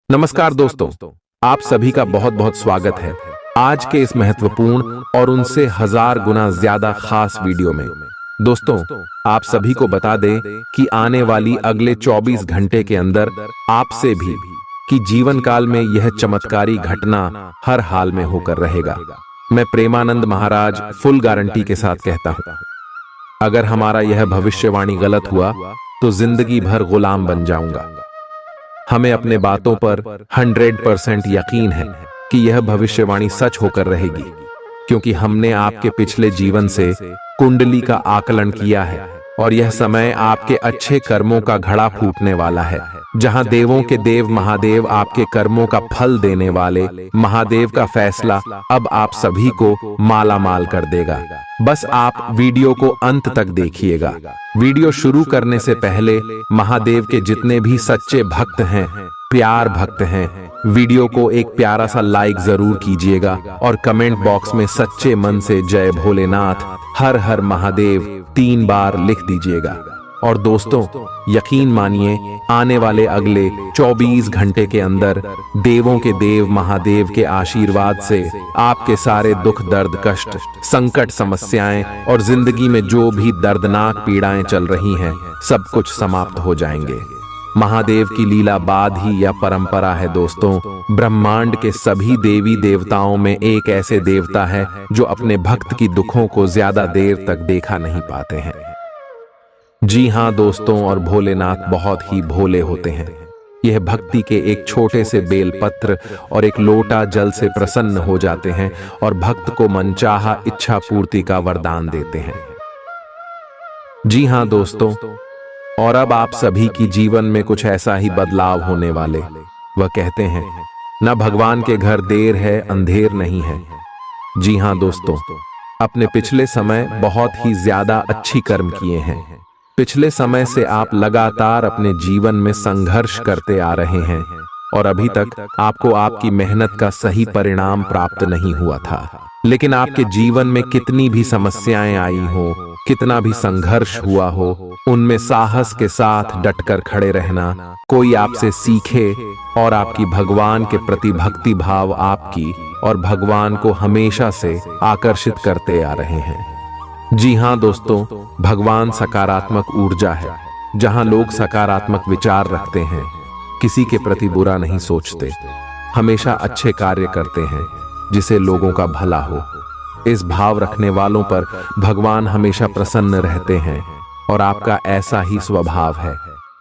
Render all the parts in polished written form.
नमस्कार दोस्तों, आप सभी का बहुत बहुत स्वागत है आज के इस महत्वपूर्ण और उनसे हजार गुना ज्यादा खास वीडियो में। दोस्तों, आप सभी को बता दें कि आने वाली अगले 24 घंटे के अंदर आपसे भी कि जीवन काल में यह चमत्कारी घटना हर हाल में होकर रहेगा। मैं प्रेमानंद महाराज फुल गारंटी के साथ कहता हूं, अगर हमारा यह भविष्यवाणी गलत हुआ तो जिंदगी भर गुलाम बन जाऊंगा। हमें अपने बातों पर 100% यकीन है कि यह भविष्यवाणी सच होकर रहेगी, क्योंकि हमने आपके पिछले जीवन से कुंडली का आकलन किया है और यह समय आपके अच्छे कर्मों का घड़ा फूटने वाला है, जहां देवों के देव महादेव आपके कर्मों का फल देने वाले महादेव का फैसला अब आप सभी को माला माल कर देगा। बस आप वीडियो को अंत तक देखिएगा। वीडियो शुरू करने से पहले महादेव के जितने भी सच्चे भक्त हैं, प्यार भक्त हैं, वीडियो को एक प्यारा सा लाइक जरूर कीजिएगा और कमेंट बॉक्स में सच्चे मन से जय भोलेनाथ, हर हर महादेव 3 बार लिख दीजिएगा। और दोस्तों, यकीन मानिए, आने वाले अगले 24 घंटे के अंदर देवों के देव महादेव के आशीर्वाद से आपके सारे दुख दर्द कष्ट संकट समस्याएं और जिंदगी में जो भी दर्दनाक पीड़ाएं चल रही हैं, सब कुछ समाप्त हो जाएंगे। महादेव की लीला बाद ही यह परंपरा है दोस्तों। ब्रह्मांड के सभी देवी देवताओं में एक ऐसे देवता है जो अपने भक्त की दुखों को ज्यादा देर तक देखा नहीं पाते हैं। जी हाँ दोस्तों, और भोलेनाथ बहुत ही भोले होते हैं। यह भक्ति के एक छोटे से बेलपत्र और एक लोटा जल से प्रसन्न हो जाते हैं और भक्त को मनचाहा इच्छा पूर्ति का वरदान देते हैं। जी हाँ दोस्तों, और अब आप सभी की जीवन में कुछ ऐसा ही बदलाव होने वाले। वह कहते हैं, न भगवान के घर देर है अंधेर नहीं है। जी हाँ दोस्तों, अपने पिछले समय बहुत ही ज्यादा अच्छी कर्म किए हैं। पिछले समय से आप लगातार अपने जीवन में संघर्ष करते आ रहे हैं और अभी तक आपको आपकी मेहनत का सही परिणाम प्राप्त नहीं हुआ था। लेकिन आपके जीवन में कितनी भी समस्याएं आई हो, कितना भी संघर्ष हुआ हो, उनमें साहस के साथ डटकर खड़े रहना, कोई आपसे सीखे और आपकी भगवान के प्रति भक्ति भाव आपकी और भगवान को हमेशा से आकर्षित करते आ रहे हैं। जी हाँ दोस्तों, भगवान सकारात्मक ऊर्जा है। जहां लोग सकारात्मक विचार रखते हैं, किसी के प्रति बुरा नहीं सोचते, हमेशा अच्छे कार्य करते हैं जिसे लोगों का भला हो, इस भाव रखने वालों पर भगवान हमेशा प्रसन्न रहते हैं। और आपका ऐसा ही स्वभाव है।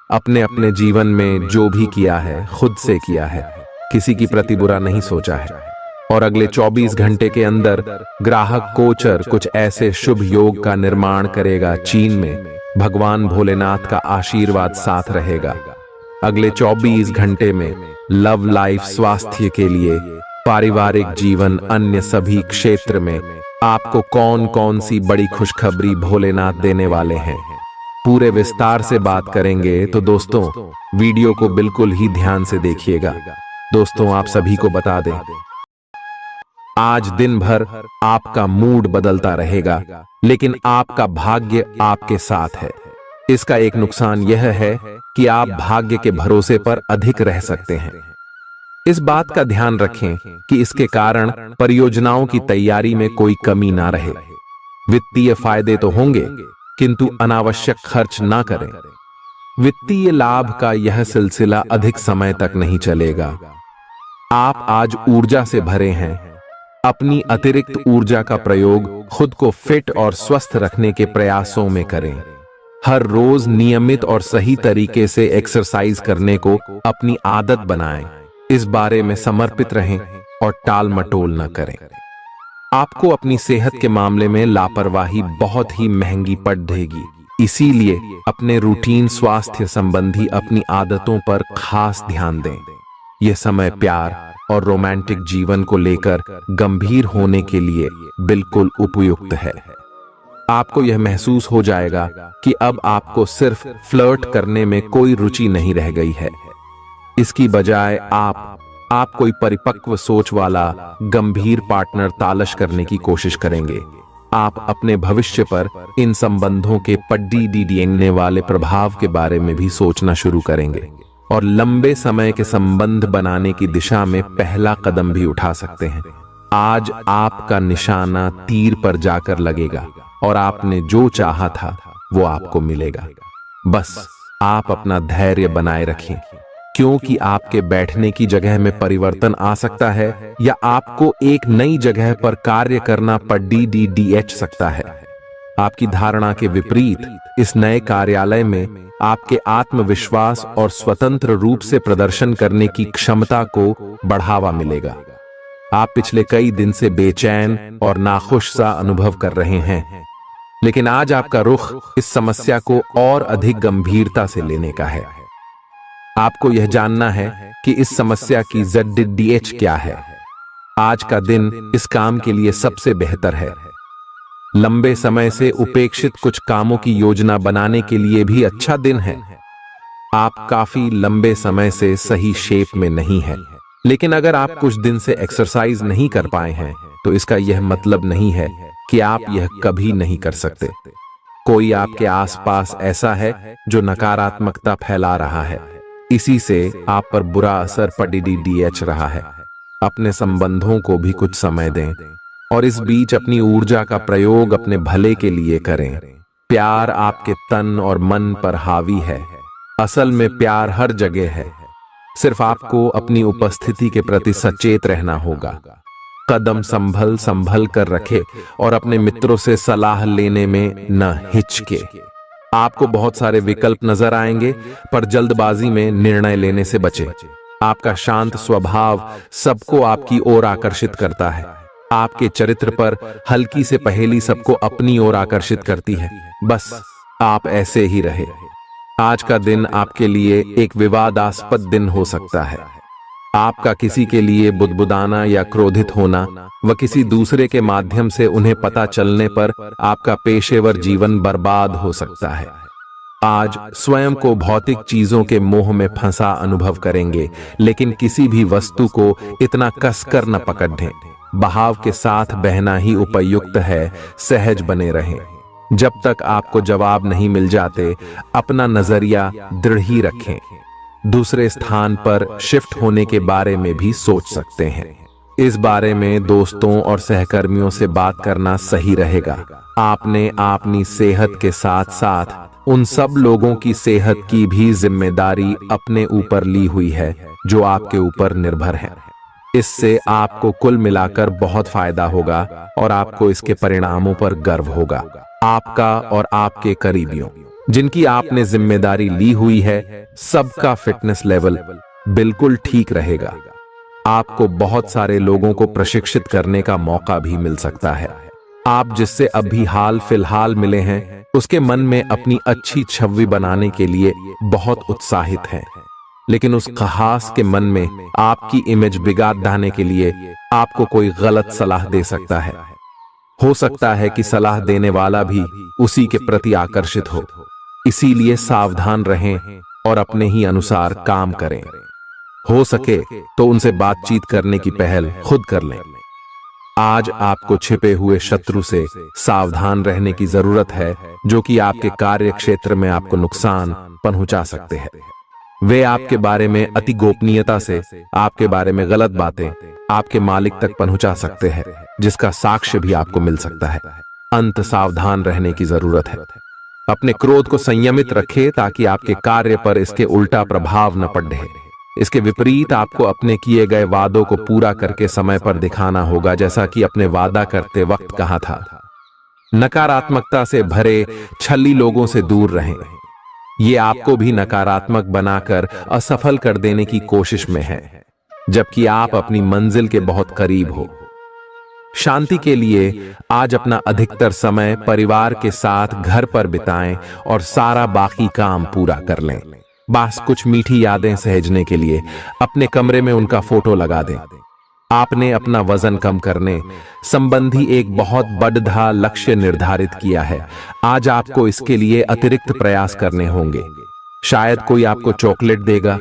अपने अपने जीवन में जो भी किया है खुद से किया है, किसी की प्रति बुरा नहीं सोचा है। और अगले 24 घंटे के अंदर ग्राहक गोचर कुछ ऐसे शुभ योग का निर्माण करेगा। चीन में भगवान भोलेनाथ का आशीर्वाद साथ रहेगा। अगले 24 घंटे में लव लाइफ, स्वास्थ्य के लिए, पारिवारिक जीवन, अन्य सभी क्षेत्र में आपको कौन कौन सी बड़ी खुशखबरी भोलेनाथ देने वाले हैं, पूरे विस्तार से बात करेंगे। तो दोस्तों, वीडियो को बिल्कुल ही ध्यान से देखिएगा। दोस्तों, आप सभी को बता दें, आज दिन भर आपका मूड बदलता रहेगा, लेकिन आपका भाग्य आपके साथ है। इसका एक नुकसान यह है कि आप भाग्य के भरोसे पर अधिक रह सकते हैं। इस बात का ध्यान रखें कि इसके कारण परियोजनाओं की तैयारी में कोई कमी ना रहे। वित्तीय फायदे तो होंगे, किंतु अनावश्यक खर्च ना करें। वित्तीय लाभ का यह सिलसिला अधिक समय तक नहीं चलेगा। आप आज ऊर्जा से भरे हैं। अपनी अतिरिक्त ऊर्जा का प्रयोग खुद को फिट और स्वस्थ रखने के प्रयासों में करें। हर रोज नियमित और सही तरीके से एक्सरसाइज करने को अपनी आदत बनाएं। इस बारे में समर्पित रहें और टाल मटोल न करें। आपको अपनी सेहत के मामले में लापरवाही बहुत ही महंगी पड़ेगी। इसीलिए अपने रूटीन स्वास्थ्य संबंधी अपनी आदतों पर खास ध्यान दें। यह समय प्यार और रोमांटिक जीवन को लेकर गंभीर होने के लिए बिल्कुल उपयुक्त है। आपको यह महसूस हो जाएगा कि अब आपको सिर्फ फ्लर्ट करने में कोई रुचि नहीं रह गई है। इसकी बजाय आप कोई परिपक्व सोच वाला गंभीर पार्टनर तलाश करने की कोशिश करेंगे। आप अपने भविष्य पर इन संबंधों के पड्डी डीडीएंगने वाले प्रभाव के बारे में भी सोचना शुरू करेंगे। और लंबे समय के संबंध बनाने की दिशा में पहला कदम भी उठा सकते हैं। आज आपका निशाना तीर पर जाकर लगेगा और आपने जो चाहा था वो आपको मिलेगा। बस आप अपना धैर्य बनाए रखें, क्योंकि आपके बैठने की जगह में परिवर्तन आ सकता है या आपको एक नई जगह पर कार्य करना पड़ DDDH सकता है। आपकी धारणा के विपरीत इस नए कार्यालय में आपके आत्मविश्वास और स्वतंत्र रूप से प्रदर्शन करने की क्षमता को बढ़ावा मिलेगा। आप पिछले कई दिन से बेचैन और नाखुश सा अनुभव कर रहे हैं, लेकिन आज आपका रुख इस समस्या को और अधिक गंभीरता से लेने का है। आपको यह जानना है कि इस समस्या की ZDDH क्या है। आज का दिन इस काम के लिए सबसे बेहतर है। लंबे समय से उपेक्षित कुछ कामों की योजना बनाने के लिए भी अच्छा दिन है। आप काफी लंबे समय से सही शेप में नहीं हैं, लेकिन अगर आप कुछ दिन से एक्सरसाइज नहीं कर पाए हैं तो इसका यह मतलब नहीं है कि आप यह कभी नहीं कर सकते। कोई आपके आसपास ऐसा है जो नकारात्मकता फैला रहा है, इसी से आप पर बुरा असर DDDH रहा है। अपने संबंधों को भी कुछ समय दें और इस बीच अपनी ऊर्जा का प्रयोग अपने भले के लिए करें। प्यार आपके तन और मन पर हावी है। असल में प्यार हर जगह है, सिर्फ आपको अपनी उपस्थिति के प्रति सचेत रहना होगा। कदम संभल संभल कर रखे और अपने मित्रों से सलाह लेने में न हिचके। आपको बहुत सारे विकल्प नजर आएंगे, पर जल्दबाजी में निर्णय लेने से बचें। आपका शांत स्वभाव सबको आपकी ओर आकर्षित करता है। आपके चरित्र पर हल्की से पहेली सबको अपनी ओर आकर्षित करती है। बस आप ऐसे ही रहे। आज का दिन आपके लिए एक विवादास्पद दिन हो सकता है। आपका किसी के लिए बुदबुदाना या क्रोधित होना व किसी दूसरे के माध्यम से उन्हें पता चलने पर आपका पेशेवर जीवन बर्बाद हो सकता है। आज स्वयं को भौतिक चीजों के मोह में फंसा अनुभव करेंगे, लेकिन किसी भी वस्तु को इतना कसकर न पकड़ें। बहाव के साथ बहना ही उपयुक्त है। सहज बने रहें। जब तक आपको जवाब नहीं मिल जाते, अपना नजरिया दृढ़ ही रखें। दूसरे स्थान पर शिफ्ट होने के बारे में भी सोच सकते हैं। इस बारे में दोस्तों और सहकर्मियों से बात करना सही रहेगा। आपने अपनी सेहत के साथ साथ उन सब लोगों की सेहत की भी जिम्मेदारी अपने ऊपर ली हुई है जो आपके ऊपर निर्भर हैं। इससे आपको कुल मिलाकर बहुत फायदा होगा और आपको इसके परिणामों पर गर्व होगा। आपका और आपके करीबियों जिनकी आपने जिम्मेदारी ली हुई है, सबका फिटनेस लेवल बिल्कुल ठीक रहेगा। आपको बहुत सारे लोगों को प्रशिक्षित करने का मौका भी मिल सकता है। आप जिससे अभी हाल फिलहाल मिले हैं, उसके मन में अपनी अच्छी छवि बनाने के लिए बहुत उत्साहित हैं, लेकिन उस खास के मन में आपकी इमेज बिगाड़ डालने के लिए आपको कोई गलत सलाह दे सकता है। हो सकता है कि सलाह देने वाला भी उसी के प्रति आकर्षित हो। इसीलिए सावधान रहें और अपने ही अनुसार काम करें। हो सके तो उनसे बातचीत करने की पहल खुद कर लें। आज आपको छिपे हुए शत्रु से सावधान रहने की जरूरत है, जो कि आपके कार्य क्षेत्र में आपको नुकसान पहुंचा सकते हैं। वे आपके बारे में अति गोपनीयता से आपके बारे में गलत बातें आपके मालिक तक पहुंचा सकते हैं, जिसका साक्ष्य भी आपको मिल सकता है। अंत सावधान रहने की जरूरत है। अपने क्रोध को संयमित रखें ताकि आपके कार्य पर इसके उल्टा प्रभाव न पड़े। इसके विपरीत आपको अपने किए गए वादों को पूरा करके समय पर दिखाना होगा, जैसा कि अपने वादा करते वक्त कहा था। नकारात्मकता से भरे छली लोगों से दूर रहें। ये आपको भी नकारात्मक बनाकर असफल कर देने की कोशिश में है, जबकि आप अपनी मंजिल के बहुत करीब हो। शांति के लिए आज अपना अधिकतर समय परिवार के साथ घर पर बिताएं और सारा बाकी काम पूरा कर लें। बस कुछ मीठी यादें सहेजने के लिए अपने कमरे में उनका फोटो लगा दें। आपने अपना वजन कम करने संबंधी एक बहुत बड़ा लक्ष्य निर्धारित किया है। आज आपको इसके लिए अतिरिक्त प्रयास करने होंगे। शायद कोई आपको चॉकलेट देगा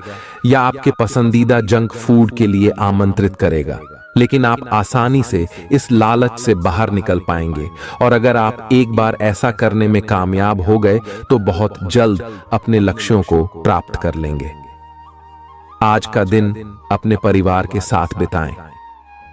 या आपके पसंदीदा जंक फूड के लिए आमंत्रित करेगा, लेकिन आप आसानी से इस लालच से बाहर निकल पाएंगे। और अगर आप एक बार ऐसा करने में कामयाब हो गए तो बहुत जल्द अपने लक्ष्यों को प्राप्त कर लेंगे। आज का दिन अपने परिवार के साथ बिताएं।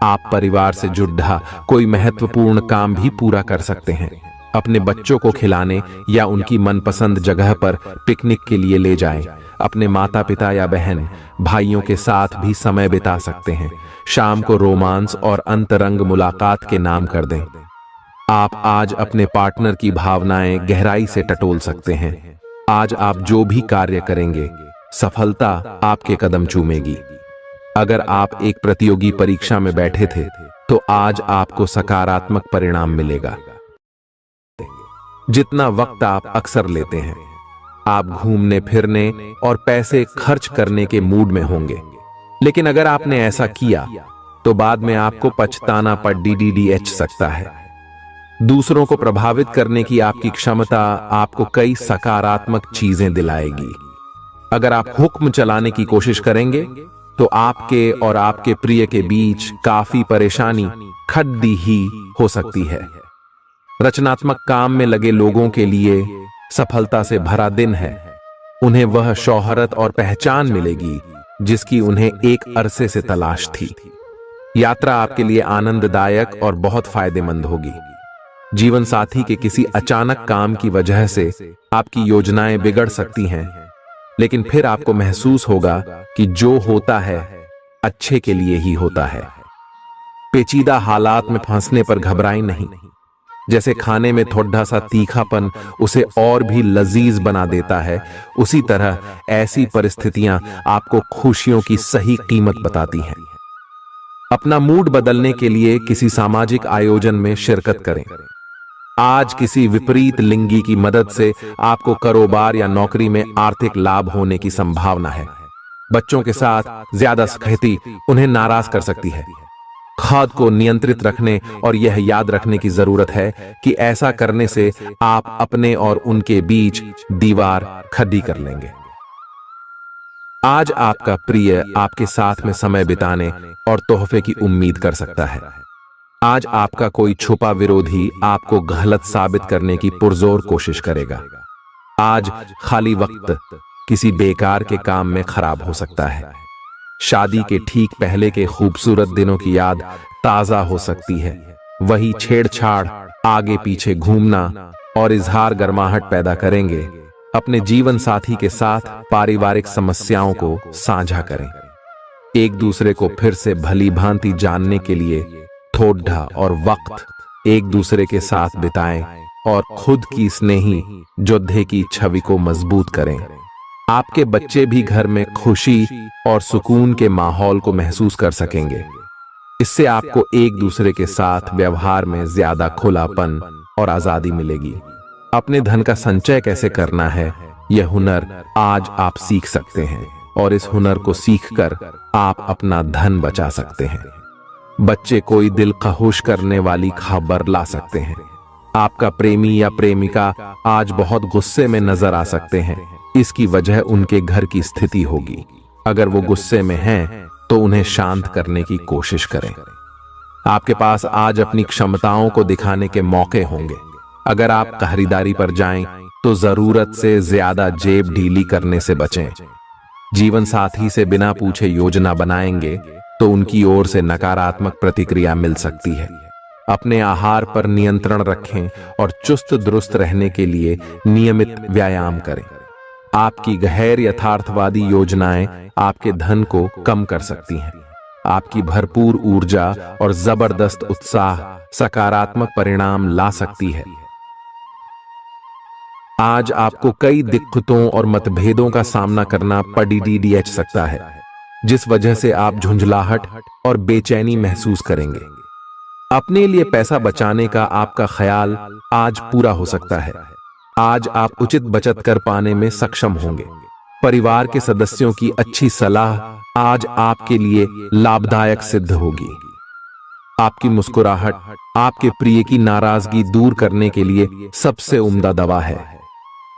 आप परिवार से जुड़ा कोई महत्वपूर्ण काम भी पूरा कर सकते हैं। अपने बच्चों को खिलाने या उनकी मनपसंद जगह पर पिकनिक के लिए ले जाएं। अपने माता पिता या बहन भाइयों के साथ भी समय बिता सकते हैं। शाम को रोमांस और अंतरंग मुलाकात के नाम कर दें। आप आज अपने पार्टनर की भावनाएं गहराई से टटोल सकते हैं। आज आप जो भी कार्य करेंगे, सफलता आपके कदम चूमेगी। अगर आप एक प्रतियोगी परीक्षा में बैठे थे, तो आज आपको सकारात्मक परिणाम मिलेगा। जितना वक्त आप अक्सर लेते हैं, आप घूमने फिरने और पैसे खर्च करने के मूड में होंगे। लेकिन अगर आपने ऐसा किया, तो बाद में आपको पछताना पड़ DDDH सकता है। दूसरों को प्रभावित करने की आपकी क्षमता आपको कई सकारात्मक चीजें दिलाएगी। अगर आप हुक्म चलाने की कोशिश करेंगे, तो आपके और आपके प्रिय के बीच काफी परेशानी खड़ी ही हो सकती है। रचनात्मक काम में लगे लोगों के लिए सफलता से भरा दिन है। उन्हें वह शोहरत और पहचान मिलेगी जिसकी उन्हें एक अरसे से तलाश थी। यात्रा आपके लिए आनंददायक और बहुत फायदेमंद होगी। जीवन साथी के किसी अचानक काम की वजह से आपकी योजनाएं बिगड़ सकती हैं, लेकिन फिर आपको महसूस होगा कि जो होता है अच्छे के लिए ही होता है। पेचीदा हालात में फंसने पर घबराएं नहीं। जैसे खाने में थोड़ा सा तीखापन उसे और भी लजीज बना देता है, उसी तरह ऐसी परिस्थितियां आपको खुशियों की सही कीमत बताती हैं। अपना मूड बदलने के लिए किसी सामाजिक आयोजन में शिरकत करें। आज किसी विपरीत लिंगी की मदद से आपको कारोबार या नौकरी में आर्थिक लाभ होने की संभावना है। बच्चों के साथ ज्यादा सख्ती उन्हें नाराज कर सकती है। खुद को नियंत्रित रखने और यह याद रखने की जरूरत है कि ऐसा करने से आप अपने और उनके बीच दीवार खड़ी कर लेंगे। आज आपका प्रिय आपके साथ में समय बिताने और तोहफे की उम्मीद कर सकता है। आज आपका कोई छुपा विरोधी आपको गलत साबित करने की पुरजोर कोशिश करेगा। आज खाली वक्त किसी बेकार के काम में खराब हो सकता है। शादी के ठीक पहले के खूबसूरत दिनों की याद ताजा हो सकती है। वही छेड़छाड़, आगे पीछे घूमना और इजहार गर्माहट पैदा करेंगे। अपने जीवन साथी के साथ पारिवारिक समस्याओं को साझा करें। एक दूसरे को फिर से भली भांति जानने के लिए थोड़ा और वक्त एक दूसरे के साथ बिताएं और खुद की स्नेही योद्धे की छवि को मजबूत करें। आपके बच्चे भी घर में खुशी और सुकून के माहौल को महसूस कर सकेंगे। इससे आपको एक दूसरे के साथ व्यवहार में ज्यादा खुलापन और आजादी मिलेगी। अपने धन का संचय कैसे करना है, यह हुनर आज आप सीख सकते हैं और इस हुनर को सीखकर आप अपना धन बचा सकते हैं। बच्चे कोई दिल खहुश करने वाली खबर ला सकते हैं। आपका प्रेमी या प्रेमिका आज बहुत गुस्से में नजर आ सकते हैं। इसकी वजह उनके घर की स्थिति होगी। अगर वो गुस्से में हैं, तो उन्हें शांत करने की कोशिश करें। आपके पास आज अपनी क्षमताओं को दिखाने के मौके होंगे। अगर आप खरीदारी पर जाएं, तो जरूरत से ज्यादा जेब ढीली करने से बचें। जीवन साथी से बिना पूछे योजना बनाएंगे, तो उनकी ओर से नकारात्मक प्रतिक्रिया मिल सकती है। अपने आहार पर नियंत्रण रखें और चुस्त दुरुस्त रहने के लिए नियमित व्यायाम करें। आपकी गैर यथार्थवादी योजनाएं आपके धन को कम कर सकती हैं। आपकी भरपूर ऊर्जा और जबरदस्त उत्साह सकारात्मक परिणाम ला सकती है। आज आपको कई दिक्कतों और मतभेदों का सामना करना पड़ सकता है, जिस वजह से आप झुंझलाहट और बेचैनी महसूस करेंगे। अपने लिए पैसा बचाने का आपका ख्याल आज पूरा हो सकता है। आज आप उचित बचत कर पाने में सक्षम होंगे। परिवार के सदस्यों की अच्छी सलाह आज आपके लिए लाभदायक सिद्ध होगी। आपकी मुस्कुराहट आपके प्रिय की नाराजगी दूर करने के लिए सबसे उम्दा दवा है।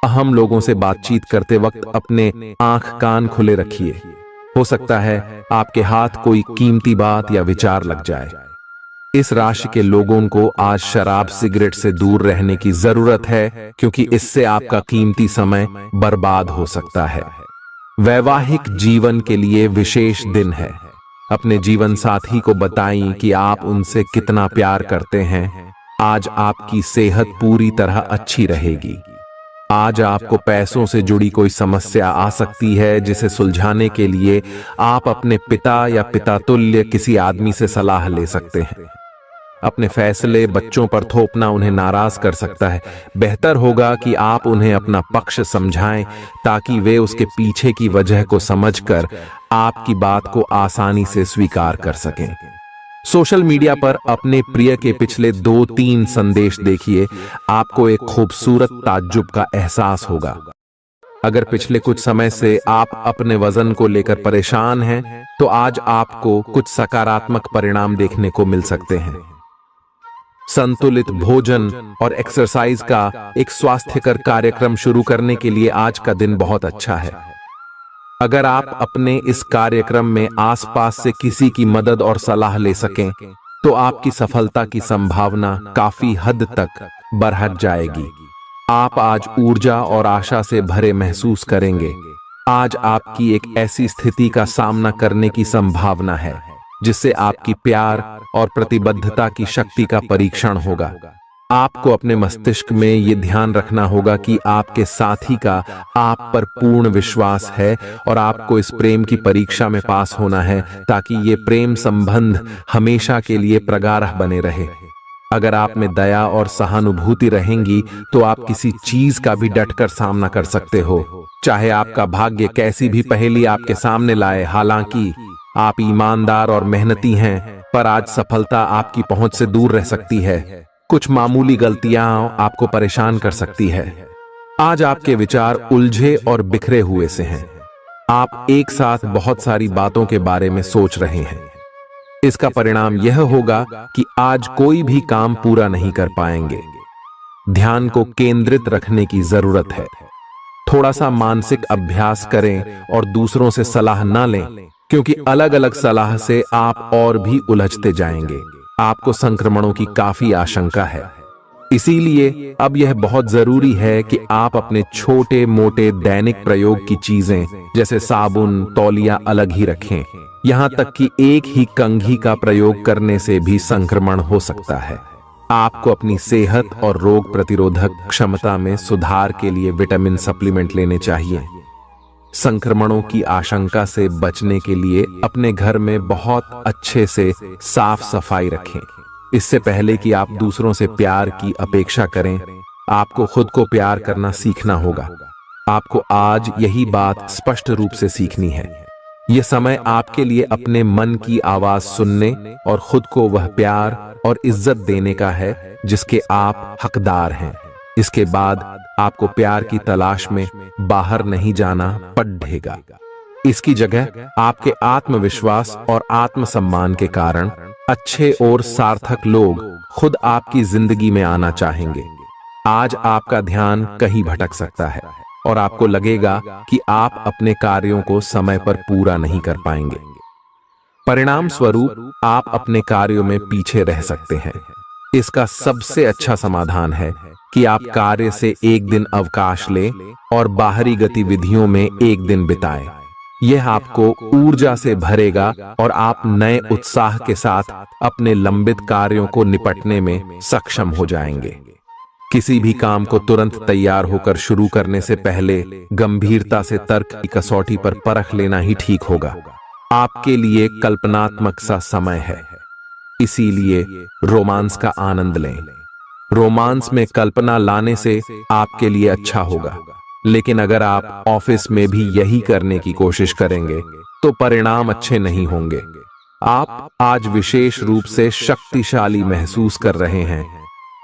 अहम लोगों से बातचीत करते वक्त अपने आंख कान खुले रखिए। हो सकता है आपके हाथ कोई कीमती बात या विचार लग जाए। इस राशि के लोगों को आज शराब सिगरेट से दूर रहने की जरूरत है, क्योंकि इससे आपका कीमती समय बर्बाद हो सकता है। वैवाहिक जीवन के लिए विशेष दिन है। अपने जीवन साथी को बताएं कि आप उनसे कितना प्यार करते हैं। आज आपकी सेहत पूरी तरह अच्छी रहेगी। आज आपको पैसों से जुड़ी कोई समस्या आ सकती है, जिसे सुलझाने के लिए आप अपने पिता या पिता तुल्य किसी आदमी से सलाह ले सकते हैं। अपने फैसले बच्चों पर थोपना उन्हें नाराज कर सकता है। बेहतर होगा कि आप उन्हें अपना पक्ष समझाएं, ताकि वे उसके पीछे की वजह को समझकर आपकी बात को आसानी से स्वीकार कर सकें। सोशल मीडिया पर अपने प्रिय के पिछले 2-3 संदेश देखिए, आपको एक खूबसूरत ताज्जुब का एहसास होगा। अगर पिछले कुछ समय से आप अपने वजन को लेकर परेशान हैं, तो आज आपको कुछ सकारात्मक परिणाम देखने को मिल सकते हैं। संतुलित भोजन और एक्सरसाइज का एक स्वास्थ्यकर कार्यक्रम शुरू करने के लिए आज का दिन बहुत अच्छा है। अगर आप अपने इस कार्यक्रम में आसपास से किसी की मदद और सलाह ले सकें, तो आपकी सफलता की संभावना काफी हद तक बढ़ जाएगी। आप आज ऊर्जा और आशा से भरे महसूस करेंगे। आज आपकी एक ऐसी स्थिति का सामना करने की संभावना है जिससे आपकी प्यार और प्रतिबद्धता की शक्ति का परीक्षण होगा। आपको अपने मस्तिष्क में यह ध्यान रखना होगा कि आपके साथी का आप पर पूर्ण विश्वास है और आपको इस प्रेम की परीक्षा में पास होना है, ताकि ये प्रेम संबंध हमेशा के लिए प्रगाढ़ बने रहे। अगर आप में दया और सहानुभूति रहेंगी, तो आप किसी चीज का भी डटकर सामना कर सकते हो, चाहे आपका भाग्य कैसी भी पहेली आपके सामने लाए। हालांकि आप ईमानदार और मेहनती हैं, पर आज सफलता आपकी पहुंच से दूर रह सकती है। कुछ मामूली गलतियां आपको परेशान कर सकती है। आज आपके विचार उलझे और बिखरे हुए से हैं। आप एक साथ बहुत सारी बातों के बारे में सोच रहे हैं। इसका परिणाम यह होगा कि आज कोई भी काम पूरा नहीं कर पाएंगे। ध्यान को केंद्रित रखने की जरूरत है। थोड़ा सा मानसिक अभ्यास करें और दूसरों से सलाह ना लें, क्योंकि अलग अलग सलाह से आप और भी उलझते जाएंगे। आपको संक्रमणों की काफी आशंका है, इसीलिए अब यह बहुत जरूरी है कि आप अपने छोटे मोटे दैनिक प्रयोग की चीजें जैसे साबुन, तौलिया अलग ही रखें। यहां तक कि एक ही कंघी का प्रयोग करने से भी संक्रमण हो सकता है। आपको अपनी सेहत और रोग प्रतिरोधक क्षमता में सुधार के लिए विटामिन सप्लीमेंट लेने चाहिए। संक्रमणों की आशंका से बचने के लिए अपने घर में बहुत अच्छे से साफ सफाई रखें। इससे पहले कि आप दूसरों से प्यार की अपेक्षा करें, आपको खुद को प्यार करना सीखना होगा। आपको आज यही बात स्पष्ट रूप से सीखनी है। यह समय आपके लिए अपने मन की आवाज सुनने और खुद को वह प्यार और इज्जत देने का है जिसके आप हकदार हैं। इसके बाद आपको प्यार की तलाश में बाहर नहीं जाना पड़ेगा। इसकी जगह आपके आत्मविश्वास और आत्मसम्मान के कारण अच्छे और सार्थक लोग खुद आपकी जिंदगी में आना चाहेंगे। आज आपका ध्यान कहीं भटक सकता है और आपको लगेगा कि आप अपने कार्यों को समय पर पूरा नहीं कर पाएंगे। परिणाम स्वरूप आप अपने कार्यों में पीछे रह सकते हैं। इसका सबसे अच्छा समाधान है कि आप कार्य से एक दिन अवकाश लें और बाहरी गतिविधियों में एक दिन बिताएं। यह आपको ऊर्जा से भरेगा और आप नए उत्साह के साथ अपने लंबित कार्यों को निपटने में सक्षम हो जाएंगे। किसी भी काम को तुरंत तैयार होकर शुरू करने से पहले गंभीरता से तर्क की कसौटी पर परख लेना ही ठीक होगा। आपके लिए कल्पनात्मक सा समय है, इसीलिए रोमांस का आनंद लें। रोमांस में कल्पना लाने से आपके लिए अच्छा होगा, लेकिन अगर आप ऑफिस में भी यही करने की कोशिश करेंगे तो परिणाम अच्छे नहीं होंगे। आप आज विशेष रूप से शक्तिशाली महसूस कर रहे हैं।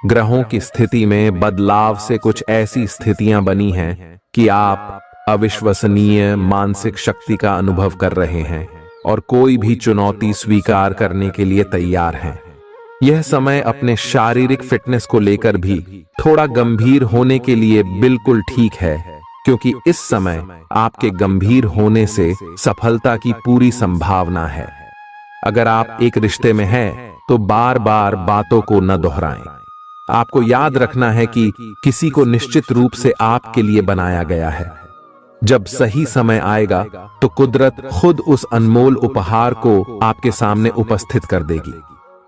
ग्रहों की स्थिति में बदलाव से कुछ ऐसी स्थितियां बनी हैं कि आप अविश्वसनीय मानसिक शक्ति का अनुभव कर रहे हैं और कोई भी चुनौती स्वीकार करने के लिए तैयार हैं। यह समय अपने शारीरिक फिटनेस को लेकर भी थोड़ा गंभीर होने के लिए बिल्कुल ठीक है, क्योंकि इस समय आपके गंभीर होने से सफलता की पूरी संभावना है। अगर आप एक रिश्ते में हैं तो बार बार बातों को न दोहराएं। आपको याद रखना है कि किसी को निश्चित रूप से आपके लिए बनाया गया है। जब सही समय आएगा तो कुदरत खुद उस अनमोल उपहार को आपके सामने उपस्थित कर देगी।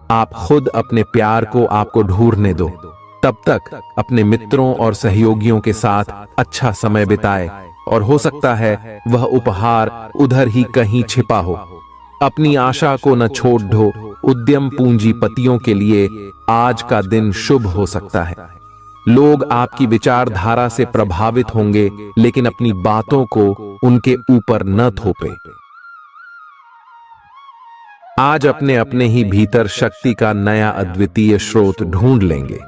आप खुद अपने प्यार को आपको ढूंढने दो। तब तक अपने मित्रों और सहयोगियों के साथ अच्छा समय बिताए, और हो सकता है वह उपहार उधर ही कहीं छिपा हो। अपनी आशा को न छोड़ दो। उद्यम पूंजीपतियों के लिए आज का दिन शुभ हो सकता है। लोग आपकी विचारधारा से प्रभावित होंगे, लेकिन अपनी बातों को उनके ऊपर न थोपे। आज अपने अपने ही भीतर शक्ति का नया अद्वितीय स्रोत ढूंढ लेंगे,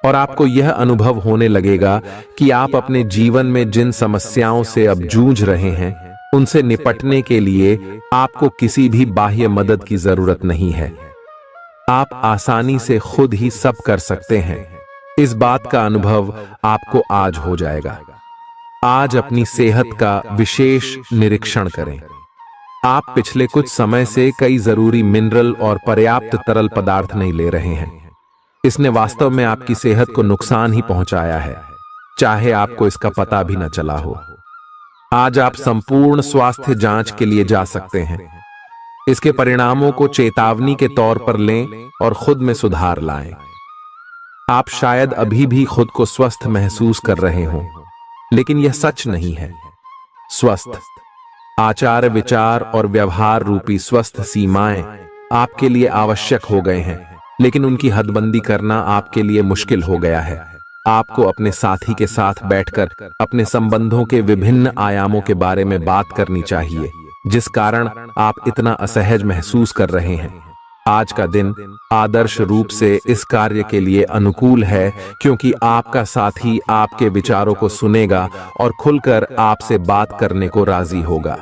और आपको यह अनुभव होने लगेगा कि आप अपने जीवन में जिन समस्याओं से अब जूझ रहे हैं, उनसे निपटने के लिए आपको किसी भी बाह्य मदद की जरूरत नहीं है। आप आसानी से खुद ही सब कर सकते हैं। इस बात का अनुभव आपको आज हो जाएगा। आज अपनी सेहत का विशेष निरीक्षण करें। आप पिछले कुछ समय से कई जरूरी मिनरल और पर्याप्त तरल पदार्थ नहीं ले रहे हैं। इसने वास्तव में आपकी सेहत को नुकसान ही पहुंचाया है, चाहे आपको इसका पता भी न चला हो। आज आप संपूर्ण स्वास्थ्य जांच के लिए जा सकते हैं। इसके परिणामों को चेतावनी के तौर पर लें और खुद में सुधार लाएं। आप शायद अभी भी खुद को स्वस्थ महसूस कर रहे हों, लेकिन यह सच नहीं है। स्वस्थ आचार, विचार और व्यवहार रूपी स्वस्थ सीमाएं आपके लिए आवश्यक हो गए हैं, लेकिन उनकी हदबंदी करना आपके लिए मुश्किल हो गया है। आपको अपने साथी के साथ बैठकर अपने संबंधों के विभिन्न आयामों के बारे में बात करनी चाहिए, जिस कारण आप इतना असहज महसूस कर रहे हैं। आज का दिन आदर्श रूप से इस कार्य के लिए अनुकूल है, क्योंकि आपका साथी आपके विचारों को सुनेगा और खुलकर आपसे बात करने को राजी होगा।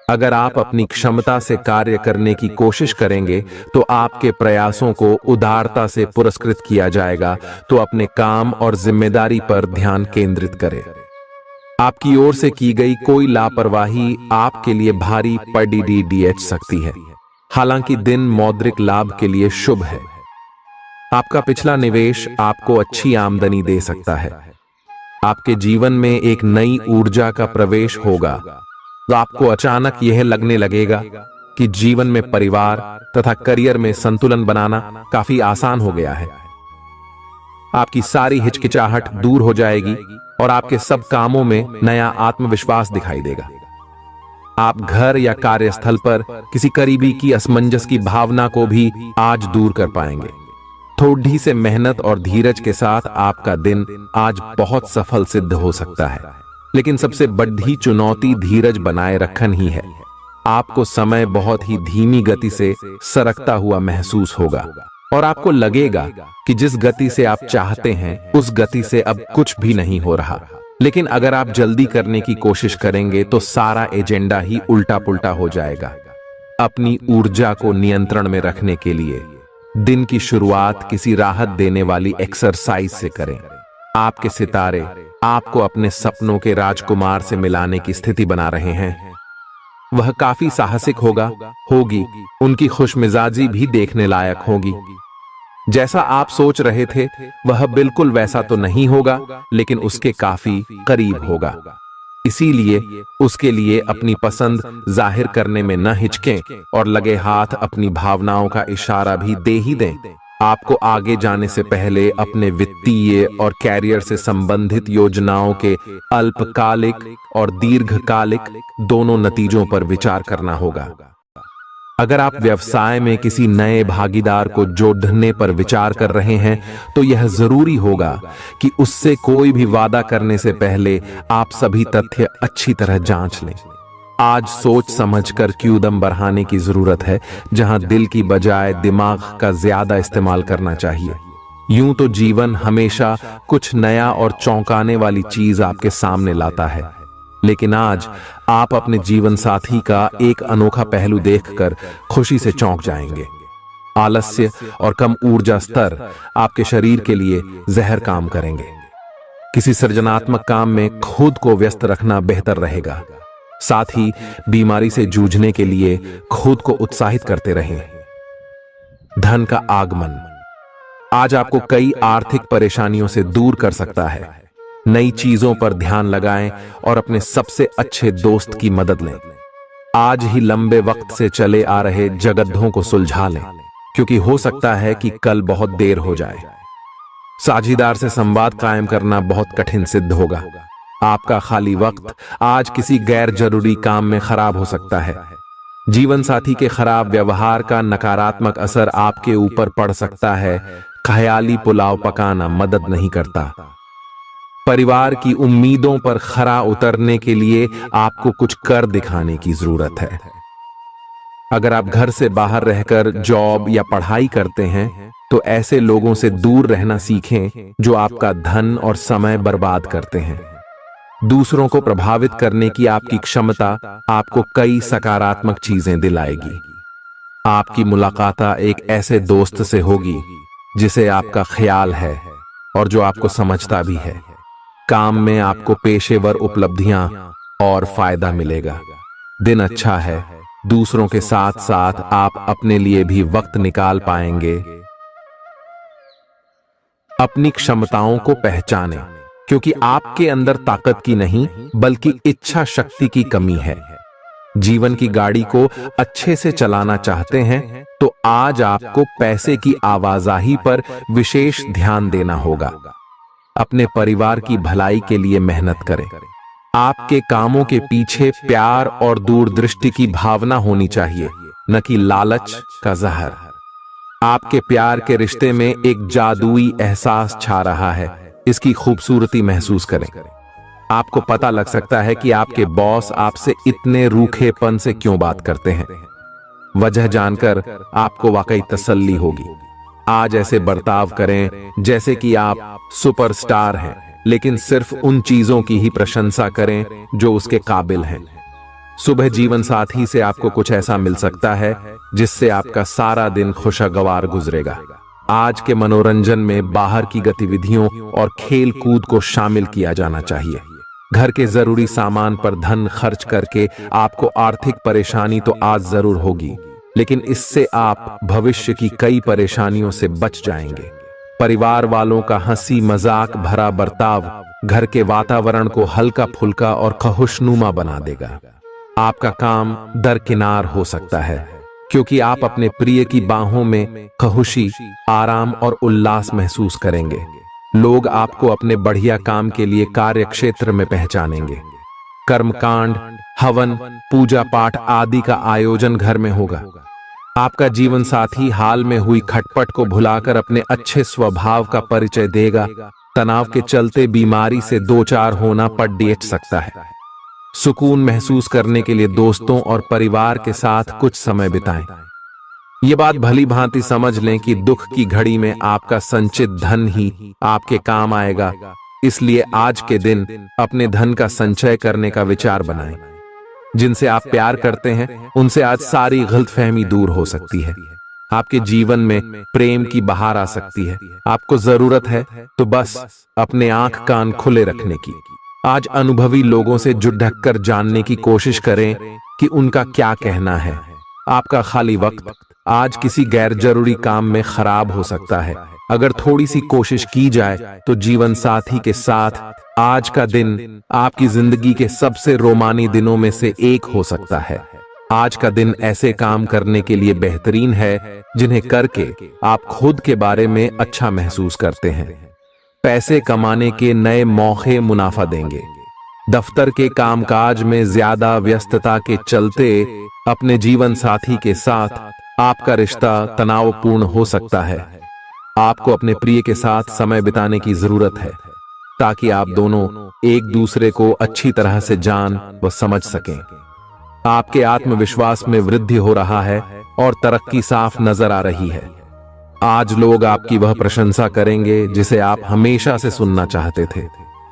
अगर आप अपनी क्षमता से कार्य करने की कोशिश करेंगे तो आपके प्रयासों को उदारता से पुरस्कृत किया जाएगा। तो अपने काम और जिम्मेदारी पर ध्यान केंद्रित करें। आपकी ओर से की गई कोई लापरवाही आपके लिए भारी पड़ सकती है। हालांकि दिन मौद्रिक लाभ के लिए शुभ है। आपका पिछला निवेश आपको अच्छी आमदनी दे सकता है। आपके जीवन में एक नई ऊर्जा का प्रवेश होगा, तो आपको अचानक यह लगने लगेगा कि जीवन में परिवार तथा करियर में संतुलन बनाना काफी आसान हो गया है। आपकी सारी हिचकिचाहट दूर हो जाएगी और आपके सब कामों में नया आत्मविश्वास दिखाई देगा। आप घर या कार्यस्थल पर किसी करीबी की असमंजस की भावना को भी आज दूर कर पाएंगे। थोड़ी से मेहनत और धीरज के साथ आपका दिन आज बहुत सफल सिद्ध हो सकता है, लेकिन सबसे बड़ी चुनौती धीरज बनाए रखन ही है। आपको समय बहुत ही धीमी गति से सरकता हुआ महसूस होगा और आपको लगेगा कि जिस गति से आप चाहते हैं उस गति से अब कुछ भी नहीं हो रहा। लेकिन अगर आप जल्दी करने की कोशिश करेंगे तो सारा एजेंडा ही उल्टा पुल्टा हो जाएगा। अपनी ऊर्जा को नियंत्रण में रखने के लिए दिन की शुरुआत किसी राहत देने वाली एक्सरसाइज से करें। आपके सितारे आपको अपने सपनों के राजकुमार से मिलाने की स्थिति बना रहे हैं। वह काफी साहसिक होगी। उनकी खुशमिजाजी भी देखने लायक होगी। जैसा आप सोच रहे थे वह बिल्कुल वैसा तो नहीं होगा, लेकिन उसके काफी करीब होगा। इसीलिए उसके लिए अपनी पसंद जाहिर करने में न हिचकें और लगे हाथ अपनी भावनाओं का इशारा भी दे ही दें। आपको आगे जाने से पहले अपने वित्तीय और कैरियर से संबंधित योजनाओं के अल्पकालिक और दीर्घकालिक दोनों नतीजों पर विचार करना होगा। अगर आप व्यवसाय में किसी नए भागीदार को जोड़ने पर विचार कर रहे हैं तो यह जरूरी होगा कि उससे कोई भी वादा करने से पहले आप सभी तथ्य अच्छी तरह जांच लें। आज सोच समझकर कदम बढ़ाने की जरूरत है, जहां दिल की बजाय दिमाग का ज्यादा इस्तेमाल करना चाहिए। यूं तो जीवन हमेशा कुछ नया और चौंकाने वाली चीज आपके सामने लाता है, लेकिन आज आप अपने जीवन साथी का एक अनोखा पहलू देखकर खुशी से चौंक जाएंगे। आलस्य और कम ऊर्जा स्तर आपके शरीर के लिए जहर काम करेंगे। किसी सृजनात्मक काम में खुद को व्यस्त रखना बेहतर रहेगा। साथ ही बीमारी से जूझने के लिए खुद को उत्साहित करते रहें। धन का आगमन आज आपको कई आर्थिक परेशानियों से दूर कर सकता है। नई चीजों पर ध्यान लगाएं और अपने सबसे अच्छे दोस्त की मदद लें। आज ही लंबे वक्त से चले आ रहे जगद्धों को सुलझा लें, क्योंकि हो सकता है कि कल बहुत देर हो जाए। साझीदार से संवाद कायम करना बहुत कठिन सिद्ध होगा। आपका खाली वक्त आज किसी गैर जरूरी काम में खराब हो सकता है। जीवन साथी के खराब व्यवहार का नकारात्मक असर आपके ऊपर पड़ सकता है। ख्याली पुलाव पकाना मदद नहीं करता। परिवार की उम्मीदों पर खरा उतरने के लिए आपको कुछ कर दिखाने की जरूरत है। अगर आप घर से बाहर रहकर जॉब या पढ़ाई करते हैं तो ऐसे लोगों से दूर रहना सीखें जो आपका धन और समय बर्बाद करते हैं। दूसरों को प्रभावित करने की आपकी क्षमता आपको कई सकारात्मक चीजें दिलाएगी। आपकी मुलाकात एक ऐसे दोस्त से होगी जिसे आपका ख्याल है और जो आपको समझता भी है। काम में आपको पेशेवर उपलब्धियां और फायदा मिलेगा। दिन अच्छा है। दूसरों के साथ साथ आप अपने लिए भी वक्त निकाल पाएंगे। अपनी क्षमताओं को पहचानें, क्योंकि आपके अंदर ताकत की नहीं बल्कि इच्छा शक्ति की कमी है। जीवन की गाड़ी को अच्छे से चलाना चाहते हैं तो आज आपको पैसे की आवाजाही पर विशेष ध्यान देना होगा। अपने परिवार की भलाई के लिए मेहनत करें। आपके कामों के पीछे प्यार और दूरदृष्टि की भावना होनी चाहिए, न कि लालच का जहर। आपके प्यार के रिश्ते में एक जादुई एहसास छा रहा है। इसकी खूबसूरती महसूस करें। आपको पता लग सकता है कि आपके बॉस आपसे इतने रूखेपन से क्यों बात करते हैं। वजह जानकर आपको वाकई तसल्ली होगी। आज ऐसे बर्ताव करें जैसे कि आप सुपरस्टार हैं, लेकिन सिर्फ उन चीजों की ही प्रशंसा करें जो उसके काबिल हैं। सुबह जीवन साथी से आपको कुछ ऐसा मिल सकता है जिससे आपका सारा दिन खुशगवार गुजरेगा। आज के मनोरंजन में बाहर की गतिविधियों और खेल कूद को शामिल किया जाना चाहिए। घर के जरूरी सामान पर धन खर्च करके आपको आर्थिक परेशानी तो आज जरूर होगी, लेकिन इससे आप भविष्य की कई परेशानियों से बच जाएंगे। परिवार वालों का हंसी मजाक भरा बर्ताव घर के वातावरण को हल्का फुल्का और खुशनुमा बना देगा। आपका काम दरकिनार हो सकता है, क्योंकि आप अपने प्रिय की बाहों में खुशी, आराम और उल्लास महसूस करेंगे। लोग आपको अपने बढ़िया काम के लिए कार्य क्षेत्र में पहचानेंगे। कर्मकांड, हवन, पूजा पाठ आदि का आयोजन घर में होगा। आपका जीवन साथी हाल में हुई खटपट को भुलाकर अपने अच्छे स्वभाव का परिचय देगा। तनाव के चलते बीमारी से दो चार होना पड़ सकता है। सुकून महसूस करने के लिए दोस्तों और परिवार के साथ कुछ समय बिताएं। ये बात भली भांति समझ लें कि दुख की घड़ी में आपका संचित धन ही आपके काम आएगा। इसलिए आज के दिन अपने धन का संचय करने का विचार बनाएं। जिनसे आप प्यार करते हैं उनसे आज सारी गलतफहमी दूर हो सकती है। आपके जीवन में प्रेम की बहार आ सकती है। आपको जरूरत है तो बस अपने आंख कान खुले रखने की। आज अनुभवी लोगों से जुट ढक कर जानने की कोशिश करें कि उनका क्या कहना है। आपका खाली वक्त आज किसी गैर जरूरी काम में खराब हो सकता है। अगर थोड़ी सी कोशिश की जाए तो जीवन साथी के साथ आज का दिन आपकी जिंदगी के सबसे रोमानी दिनों में से एक हो सकता है। आज का दिन ऐसे काम करने के लिए बेहतरीन है जिन्हें करके आप खुद के बारे में अच्छा महसूस करते हैं। पैसे कमाने के नए मौके मुनाफा देंगे। दफ्तर के कामकाज में ज्यादा व्यस्तता के चलते अपने जीवन साथी के साथ आपका रिश्ता तनावपूर्ण हो सकता है। आपको अपने प्रिय के साथ समय बिताने की जरूरत है ताकि आप दोनों एक दूसरे को अच्छी तरह से जान व समझ सकें। आपके आत्मविश्वास में वृद्धि हो रहा है और तरक्की साफ नजर आ रही है। आज लोग आपकी वह प्रशंसा करेंगे जिसे आप हमेशा से सुनना चाहते थे।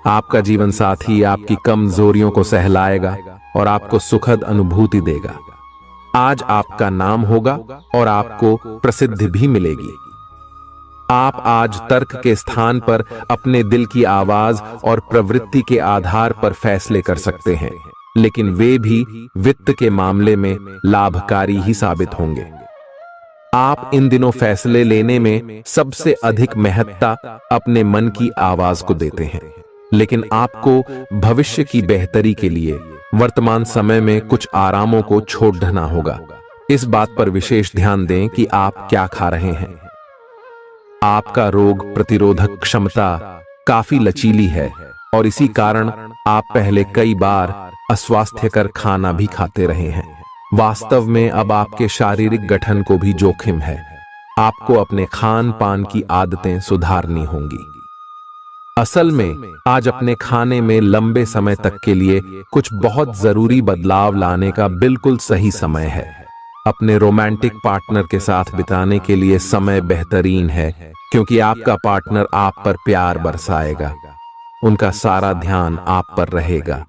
आपका जीवन साथी आपकी कमजोरियों को सहलाएगा और आपको सुखद अनुभूति देगा। आज आपका नाम होगा और आपको प्रसिद्धि भी मिलेगी। आप आज तर्क के स्थान पर अपने दिल की आवाज और प्रवृत्ति के आधार पर फैसले कर सकते हैं, लेकिन वे भी वित्त के मामले में लाभकारी ही साबित होंगे। आप इन दिनों फैसले लेने में सबसे अधिक महत्ता अपने मन की आवाज को देते हैं, लेकिन आपको भविष्य की बेहतरी के लिए वर्तमान समय में कुछ आरामों को छोड़ना होगा। इस बात पर विशेष ध्यान दें कि आप क्या खा रहे हैं। आपका रोग प्रतिरोधक क्षमता काफी लचीली है और इसी कारण आप पहले कई बार अस्वास्थ्यकर खाना भी खाते रहे हैं। वास्तव में अब आपके शारीरिक गठन को भी जोखिम है। आपको अपने खान पान की आदतें सुधारनी होंगी। असल में आज अपने खाने में लंबे समय तक के लिए कुछ बहुत जरूरी बदलाव लाने का बिल्कुल सही समय है। अपने रोमांटिक पार्टनर के साथ बिताने के लिए समय बेहतरीन है, क्योंकि आपका पार्टनर आप पर प्यार बरसाएगा। उनका सारा ध्यान आप पर रहेगा।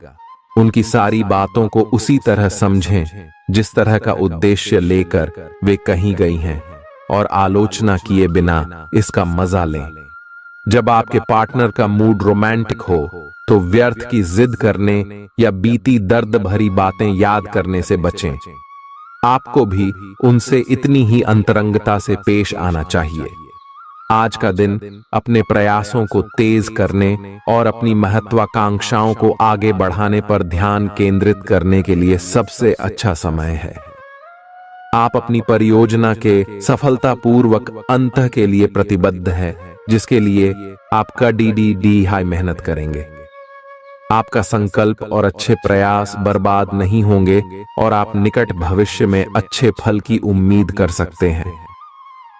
उनकी सारी बातों को उसी तरह समझें जिस तरह का उद्देश्य लेकर वे कहीं गई हैं, और आलोचना किए बिना इसका मजा लें। जब आपके पार्टनर का मूड रोमांटिक हो तो व्यर्थ की जिद करने या बीती दर्द भरी बातें याद करने से बचें। आपको भी उनसे इतनी ही अंतरंगता से पेश आना चाहिए। आज का दिन अपने प्रयासों को तेज करने और अपनी महत्वाकांक्षाओं को आगे बढ़ाने पर ध्यान केंद्रित करने के लिए सबसे अच्छा समय है। आप अपनी परियोजना के सफलतापूर्वक अंत के लिए प्रतिबद्ध हैं, जिसके लिए आपका डी हाई मेहनत करेंगे। आपका संकल्प और अच्छे प्रयास बर्बाद नहीं होंगे और आप निकट भविष्य में अच्छे फल की उम्मीद कर सकते हैं।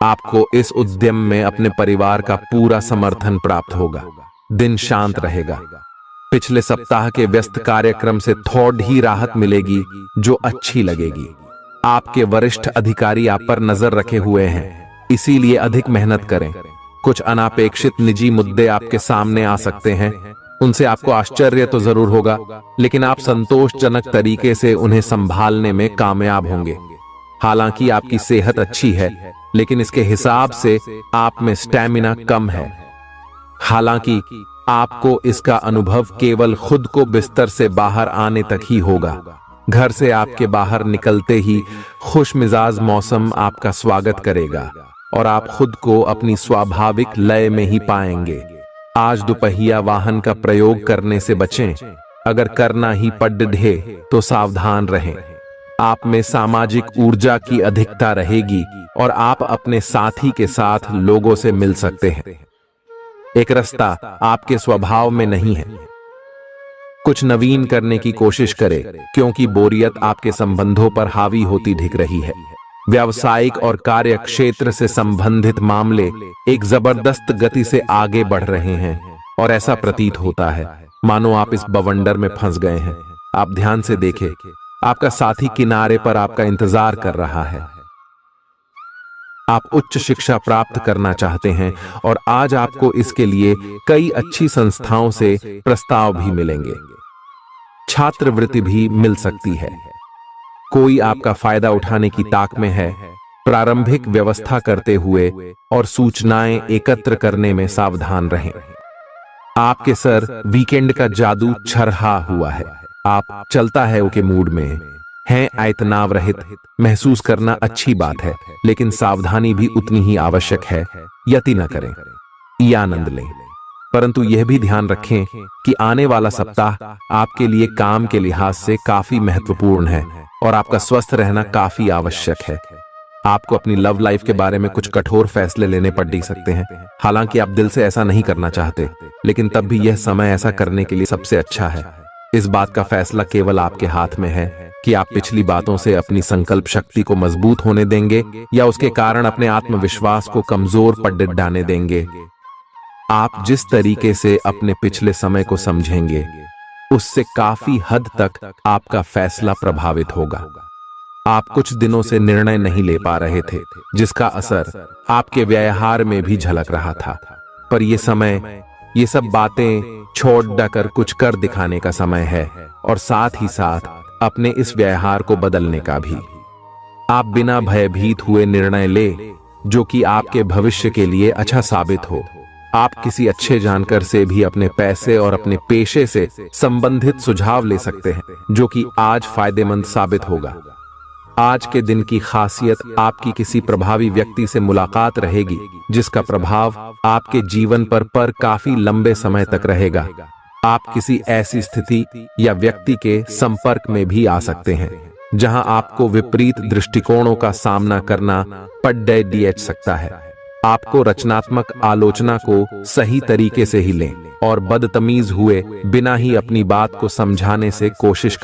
आपको इस उद्यम में अपने परिवार का पूरा समर्थन प्राप्त होगा। दिन शांत रहेगा। पिछले सप्ताह के व्यस्त कार्यक्रम से थोड़ी ही राहत मिलेगी जो अच्छी लगेगी। आपके वरिष्ठ अधिकारी आप पर नजर रखे हुए हैं, इसीलिए अधिक मेहनत करें। कुछ अनापेक्षित निजी मुद्दे आपके सामने आ सकते हैं। उनसे आपको आश्चर्य तो जरूर होगा, लेकिन आप संतोषजनक तरीके से उन्हें संभालने में कामयाब होंगे। हालांकि आपकी सेहत अच्छी है, लेकिन इसके हिसाब से आप में स्टैमिना कम है। हालांकि आपको इसका अनुभव केवल खुद को बिस्तर से बाहर आने तक ही होगा। घर से आपके बाहर निकलते ही खुशमिजाज मौसम आपका स्वागत करेगा और आप खुद को अपनी स्वाभाविक लय में ही पाएंगे। आज दुपहिया वाहन का प्रयोग करने से बचें। अगर करना ही पड़े तो सावधान रहें। आप में सामाजिक ऊर्जा की अधिकता रहेगी और आप अपने साथी के साथ लोगों से मिल सकते हैं। एक रास्ता आपके स्वभाव में नहीं है। कुछ नवीन करने की कोशिश करें, क्योंकि बोरियत आपके संबंधों पर हावी होती दिख रही है। व्यावसायिक और कार्य क्षेत्र से संबंधित मामले एक जबरदस्त गति से आगे बढ़ रहे हैं और ऐसा प्रतीत होता है मानो आप इस बवंडर में फंस गए हैं। आप ध्यान से देखें, आपका साथी किनारे पर आपका इंतजार कर रहा है। आप उच्च शिक्षा प्राप्त करना चाहते हैं और आज आपको इसके लिए कई अच्छी संस्थाओं से प्रस्ताव भी मिलेंगे। छात्रवृत्ति भी मिल सकती है। कोई आपका फायदा उठाने की ताक में है। प्रारंभिक व्यवस्था करते हुए और सूचनाएं एकत्र करने में सावधान रहें। आपके सर वीकेंड का जादू छरहा हुआ है। आप चलता है के मूड में हैं। तनाव रहित महसूस करना अच्छी बात है, लेकिन सावधानी भी उतनी ही आवश्यक है। यति न करें, ये आनंद लें, परंतु यह भी ध्यान रखें कि आने वाला सप्ताह आपके लिए काम के लिहाज से काफी महत्वपूर्ण है और आपका स्वस्थ रहना काफी आवश्यक है। आपको अपनी लव लाइफ के बारे में कुछ कठोर फैसले लेने पड़ सकते हैं। हालांकि आप दिल से ऐसा नहीं करना चाहते, लेकिन तब भी यह समय ऐसा करने के लिए सबसे अच्छा है। इस बात का फैसला केवल आपके हाथ में है कि आप पिछली बातों से अपनी संकल्प शक्ति को मजबूत होने देंगे या उसके कारण अपने आत्मविश्वास को कमजोर पड़ डालने देंगे। आप जिस तरीके से अपने पिछले समय को समझेंगे, उससे काफी हद तक आपका फैसला प्रभावित होगा। आप कुछ दिनों से निर्णय नहीं ले पा रहे थे, जिसका असर आपके व्यवहार में भी झलक रहा था। पर यह समय, ये सब बातें छोड़ कर कुछ कर दिखाने का समय है और साथ ही साथ अपने इस व्यवहार को बदलने का भी। आप बिना भयभीत हुए निर्णय ले जो कि आपके भविष्य के लिए अच्छा साबित हो। आप किसी अच्छे जानकार से भी अपने पैसे और अपने पेशे से संबंधित सुझाव ले सकते हैं, जो कि आज फायदेमंद साबित होगा। आज के दिन की खासियत आपकी किसी प्रभावी व्यक्ति से मुलाकात रहेगी, जिसका प्रभाव आपके जीवन पर काफी लंबे समय तक रहेगा। आप किसी ऐसी स्थिति या व्यक्ति के संपर्क में भी आ सकते हैं जहां आपको विपरीत दृष्टिकोणों का सामना करना पड़ सकता है। आपको रचनात्मक आलोचना को सही तरीके से ही लें और बदतमीज हुए बिना ही अपनी बात को समझाने से कोशिश करें।